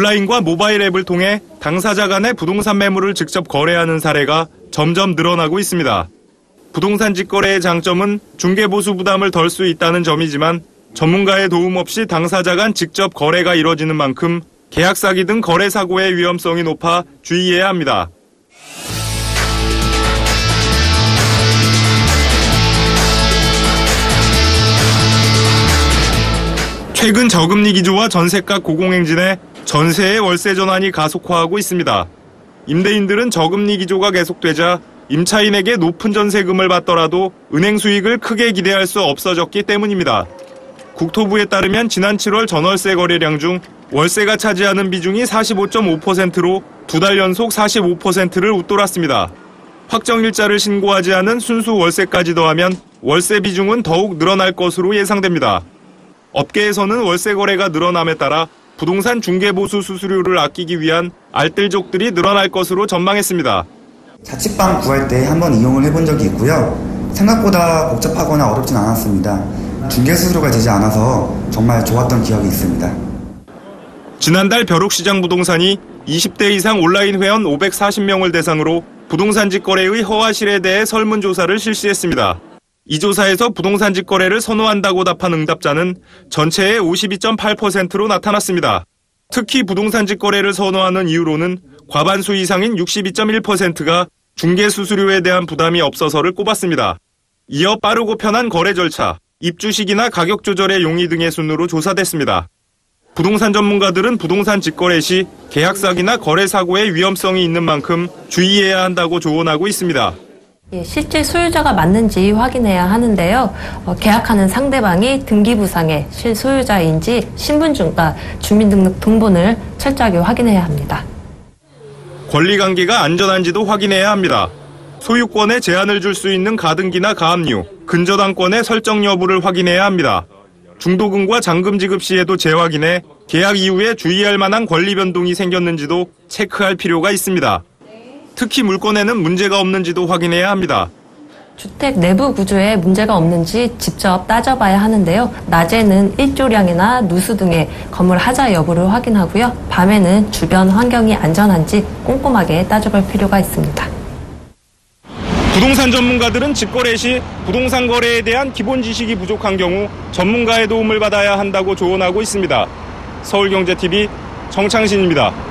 온라인과 모바일 앱을 통해 당사자 간의 부동산 매물을 직접 거래하는 사례가 점점 늘어나고 있습니다. 부동산 직거래의 장점은 중개보수 부담을 덜 수 있다는 점이지만 전문가의 도움 없이 당사자 간 직접 거래가 이뤄지는 만큼 계약 사기 등 거래 사고의 위험성이 높아 주의해야 합니다. 최근 저금리 기조와 전세가 고공행진에 전세의 월세 전환이 가속화하고 있습니다. 임대인들은 저금리 기조가 계속되자 임차인에게 높은 전세금을 받더라도 은행 수익을 크게 기대할 수 없어졌기 때문입니다. 국토부에 따르면 지난 7월 전월세 거래량 중 월세가 차지하는 비중이 45.5%로 2달 연속 45%를 웃돌았습니다. 확정일자를 신고하지 않은 순수 월세까지 더하면 월세 비중은 더욱 늘어날 것으로 예상됩니다. 업계에서는 월세 거래가 늘어남에 따라 부동산 중개보수 수수료를 아끼기 위한 알뜰족들이 늘어날 것으로 전망했습니다. 자취방 구할 때 한번 이용을 해본 적이 있고요. 생각보다 복잡하거나 어렵진 않았습니다. 중개 수수료가 되지 않아서 정말 좋았던 기억이 있습니다. 지난달 벼룩시장 부동산이 20대 이상 온라인 회원 540명을 대상으로 부동산 직거래의 허가 실에 대해 설문조사를 실시했습니다. 이 조사에서 부동산 직거래를 선호한다고 답한 응답자는 전체의 52.8%로 나타났습니다. 특히 부동산 직거래를 선호하는 이유로는 과반수 이상인 62.1%가 중개 수수료에 대한 부담이 없어서를 꼽았습니다. 이어 빠르고 편한 거래 절차, 입주 시기나 가격 조절의 용이 등의 순으로 조사됐습니다. 부동산 전문가들은 부동산 직거래 시 계약 사기나 거래 사고의 위험성이 있는 만큼 주의해야 한다고 조언하고 있습니다. 실제 소유자가 맞는지 확인해야 하는데요. 계약하는 상대방이 등기부상의 실소유자인지 신분증과 주민등록 등본을 철저하게 확인해야 합니다. 권리관계가 안전한지도 확인해야 합니다. 소유권에 제한을 줄 수 있는 가등기나 가압류, 근저당권의 설정 여부를 확인해야 합니다. 중도금과 잔금 지급 시에도 재확인해 계약 이후에 주의할 만한 권리 변동이 생겼는지도 체크할 필요가 있습니다. 특히 물건에는 문제가 없는지도 확인해야 합니다. 주택 내부 구조에 문제가 없는지 직접 따져봐야 하는데요. 낮에는 일조량이나 누수 등의 건물 하자 여부를 확인하고요. 밤에는 주변 환경이 안전한지 꼼꼼하게 따져볼 필요가 있습니다. 부동산 전문가들은 직거래 시 부동산 거래에 대한 기본 지식이 부족한 경우 전문가의 도움을 받아야 한다고 조언하고 있습니다. 서울경제TV 정창신입니다.